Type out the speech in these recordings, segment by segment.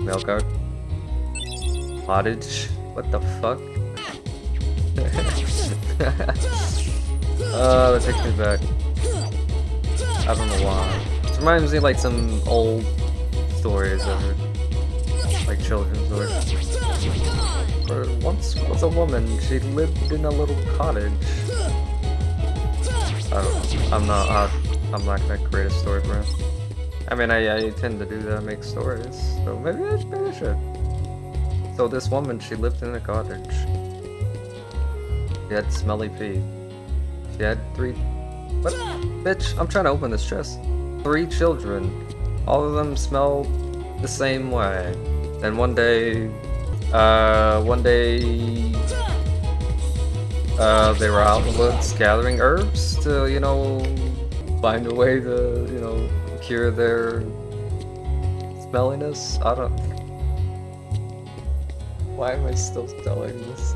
Mail card. Cottage. What the fuck? Oh, that takes me back. I don't know why. It reminds me of like some old stories or like children's stories. There once was a woman, she lived in a little cottage. I don't know. I'm not gonna create a story for him. I mean, I tend to do that, make stories. So maybe I should. So this woman, she lived in a cottage. She had smelly feet. She had 3... What? Bitch, I'm trying to open this chest. 3 children. All of them smelled the same way. Then one day, they were out in the woods gathering herbs to, you know, find a way to, you know, cure their smelliness. I don't... Why am I still telling this?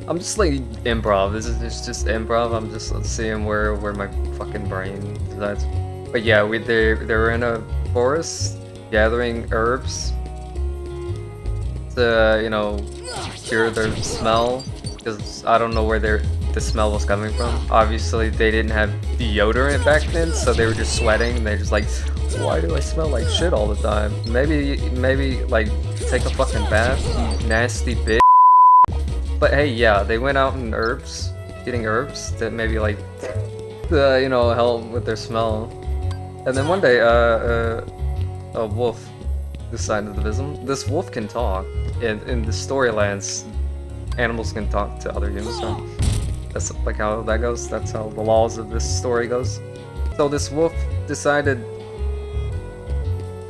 I'm just like improv. This is just improv. I'm just seeing where my fucking brain decides. But yeah, they were in a forest gathering herbs to, you know, cure their smell, because I don't know where the smell was coming from. Obviously, they didn't have deodorant back then, so they were just sweating. And they're just like, why do I smell like shit all the time? Maybe like take a fucking bath, you nasty bitch. But hey, yeah, they went out in getting herbs that maybe like, you know, help with their smell. And then one day, a wolf decided to visit them. This wolf can talk. In the Storylands, animals can talk to other humans. So that's like how that goes. That's how the laws of this story goes. So this wolf decided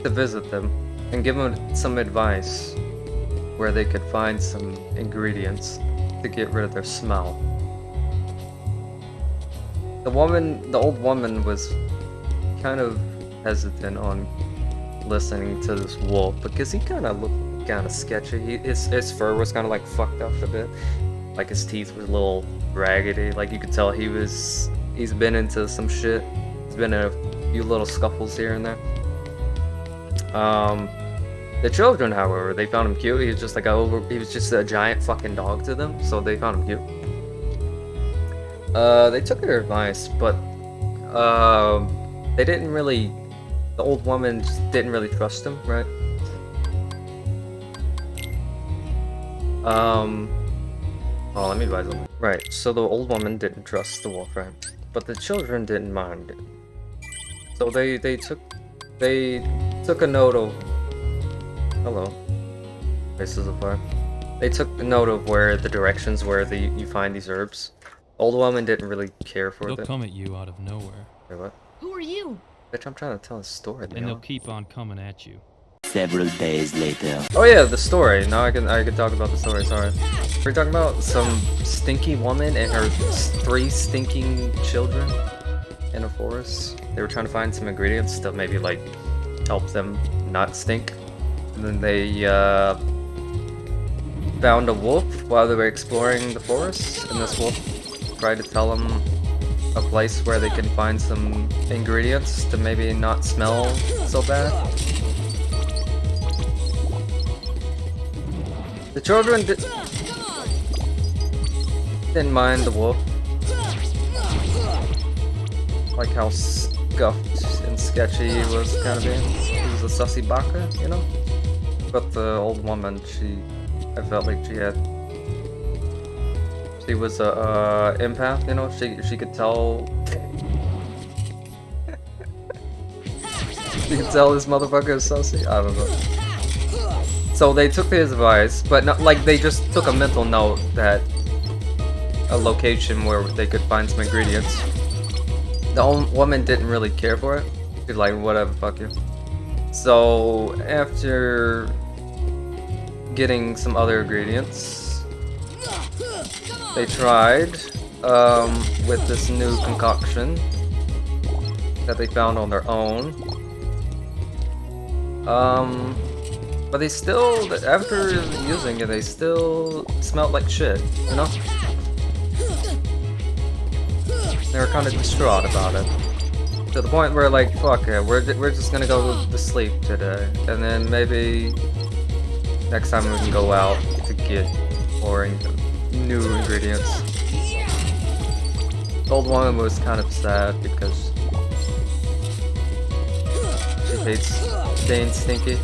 to visit them and give them some advice where they could find some ingredients to get rid of their smell. The old woman was kind of hesitant on listening to this wolf because he kind of looked kind of sketchy. His fur was kind of like fucked up a bit, like his teeth were a little raggedy. Like you could tell he's been into some shit. He's been in a few little scuffles here and there. The children, however, they found him cute. He was just like he was just a giant fucking dog to them, so they found him cute. They took their advice, but they didn't really. The old woman just didn't really trust him, right? Oh, let me advise them. Right, so the old woman didn't trust the wolf, right? But the children didn't mind it. So they took a note of. Hello. Faces of fire. They took a note of where the directions where you find these herbs. Old woman didn't really care for it. They'll come at you out of nowhere. Wait, what? Who are you? Bitch, I'm trying to tell a story. And they'll keep on coming at you. Several days later. Oh yeah, the story. Now I can talk about the story. Sorry. We're talking about some stinky woman and her 3 stinking children in a forest. They were trying to find some ingredients to maybe like help them not stink. And then they found a wolf while they were exploring the forest, and this wolf tried to tell them a place where they can find some ingredients to maybe not smell so bad. The children didn't mind the wolf. Like how scuffed and sketchy he was kind of being. He was a sussy baka, you know? But the old woman, I felt like she was a empath, you know. She could tell. She could tell this motherfucker is sussy. I don't know. So they took his advice, but not like they just took a mental note that a location where they could find some ingredients. The old woman didn't really care for it. She's like, whatever, fuck you. So after getting some other ingredients, they tried with this new concoction that they found on their own. But they still, after using it, they still smelled like shit, you know? They were kind of distraught about it. To the point where like, fuck it, we're just gonna go to sleep today, and then maybe next time we can go out to get more new ingredients. The old woman was kind of sad because she hates being stinky.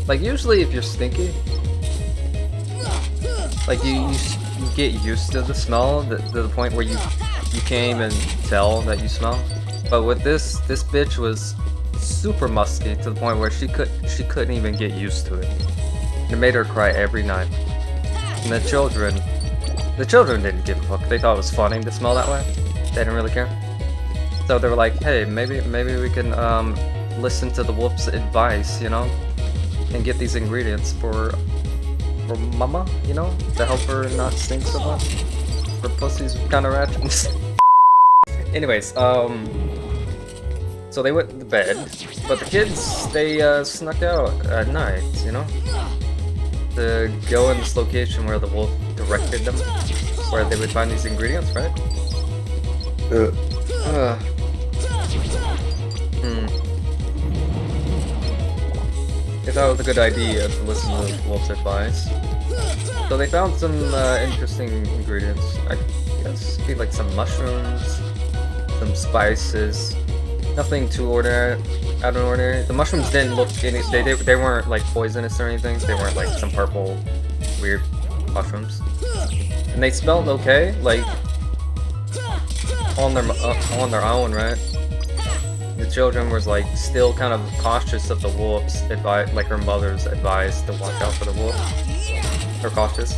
Like usually if you're stinky, like you get used to the smell to the point where you can't even tell that you smell. But with this bitch was super musky to the point where she couldn't even get used to it. It made her cry every night. And the children didn't give a fuck. They thought it was funny to smell that way. They didn't really care. So they were like, hey, maybe we can listen to the wolf's advice, you know, and get these ingredients for mama, you know, to help her not stink so much. Her pussy's kind of ratchet. Anyways, so they went to bed, but the kids, they snuck out at night, you know, to go in this location where the wolf directed them, where they would find these ingredients, right? They thought it was a good idea to listen to the wolf's advice. So they found some interesting ingredients. I guess it'd be like some mushrooms, some spices. Nothing too out of ordinary. The mushrooms didn't look they weren't like poisonous or anything. They weren't like some purple weird mushrooms. And they smelled okay, like on their own, right? The children was like still kind of cautious of the wolf's advice, like her mother's advice to watch out for the wolf. They're cautious.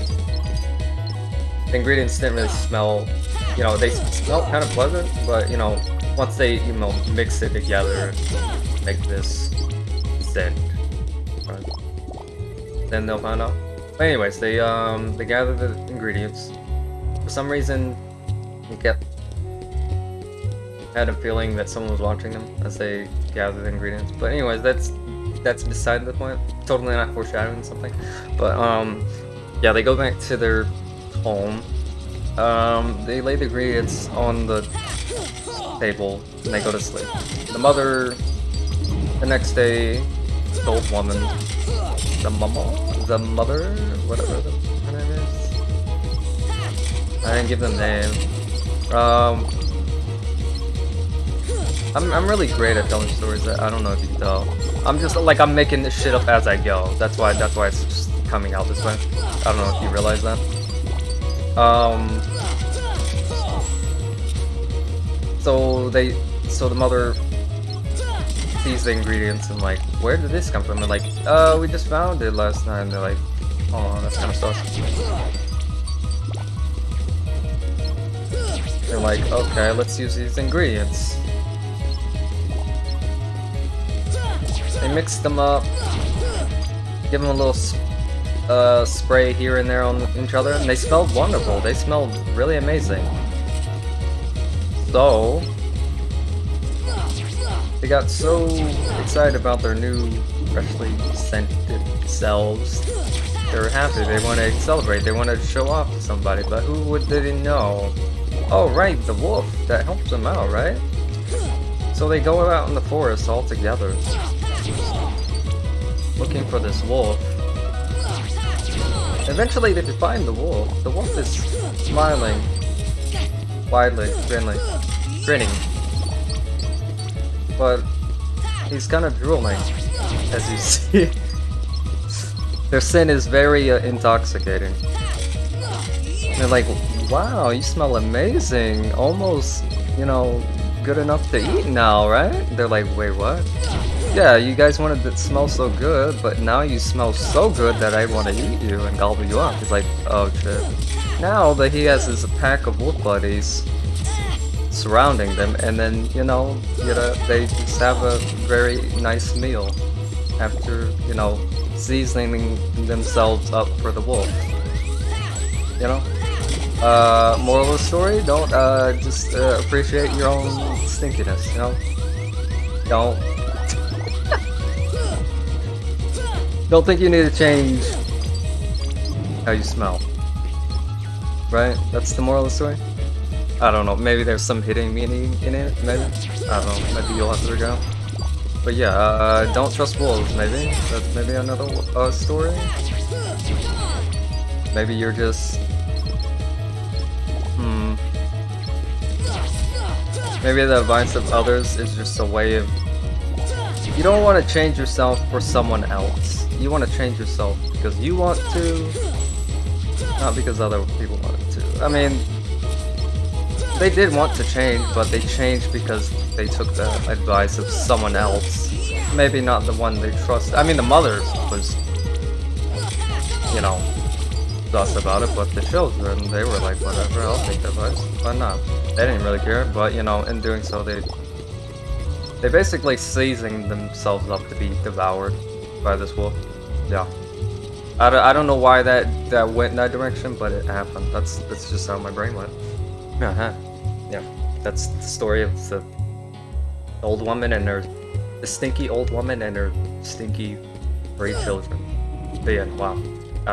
The ingredients didn't really smell, you know, they smelled kind of pleasant, but you know, once they, you know, mix it together, make this scent, right? Then they'll find out. But anyways, they gathered the ingredients. For some reason, they had a feeling that someone was watching them as they gathered the ingredients. But anyways, that's beside the point. Totally not foreshadowing something. But yeah, they go back to their home. They lay the ingredients on the table and they go to sleep. The mother, the next day, the old woman, the mother, whatever her name is. I didn't give them names. I'm really great at telling stories. I don't know if you can tell. I'm just like I'm making this shit up as I go. That's why it's just coming out this way. I don't know if you realize that. So the mother sees the ingredients and like, where did this come from? And like, we just found it last night. And they're like, oh, that's kind of sus. They're like, okay, let's use these ingredients. They mixed them up, give them a little spray here and there on each other, and they smelled wonderful. They smelled really amazing. So they got so excited about their new, freshly scented selves. They were happy. They wanted to celebrate. They wanted to show off to somebody. But who would they know? Oh, right, the wolf that helps them out, right? So they go out in the forest all together, looking for this wolf. Eventually they find the wolf. The wolf is smiling widely, grinning. But he's kind of drooling, as you see. Their scent is very intoxicating. They're like, wow, you smell amazing. Almost, you know, good enough to eat now, right? They're like, wait, what? Yeah, you guys wanted to smell so good, but now you smell so good that I want to eat you and gobble you up. He's like, oh shit. Now that he has his pack of wolf buddies surrounding them, and then, you know, they just have a very nice meal after, you know, seasoning themselves up for the wolf. You know? Moral of the story, don't just appreciate your own stinkiness, you know? Don't think you need to change how you smell. Right? That's the moral of the story? I don't know. Maybe there's some hidden meaning in it. Maybe I don't know. Maybe you'll have to figure out. But yeah, don't trust wolves. Maybe that's maybe another story. Maybe you're just Maybe the advice of others is just a way of. You don't want to change yourself for someone else. You want to change yourself because you want to, not because other people want to. I mean, they did want to change, but they changed because they took the advice of someone else. Maybe not the one they trust. I mean, the mother was, you know, sus about it, but the children, they were like, whatever, I'll take the advice. Why not? They didn't really care, but you know, in doing so, they basically seizing themselves up to be devoured by this wolf. Yeah, I don't know why that went in that direction, but it happened. That's just how my brain went. Yeah, that's the story of the old woman and the stinky old woman and her stinky 3 children. The end. Wow.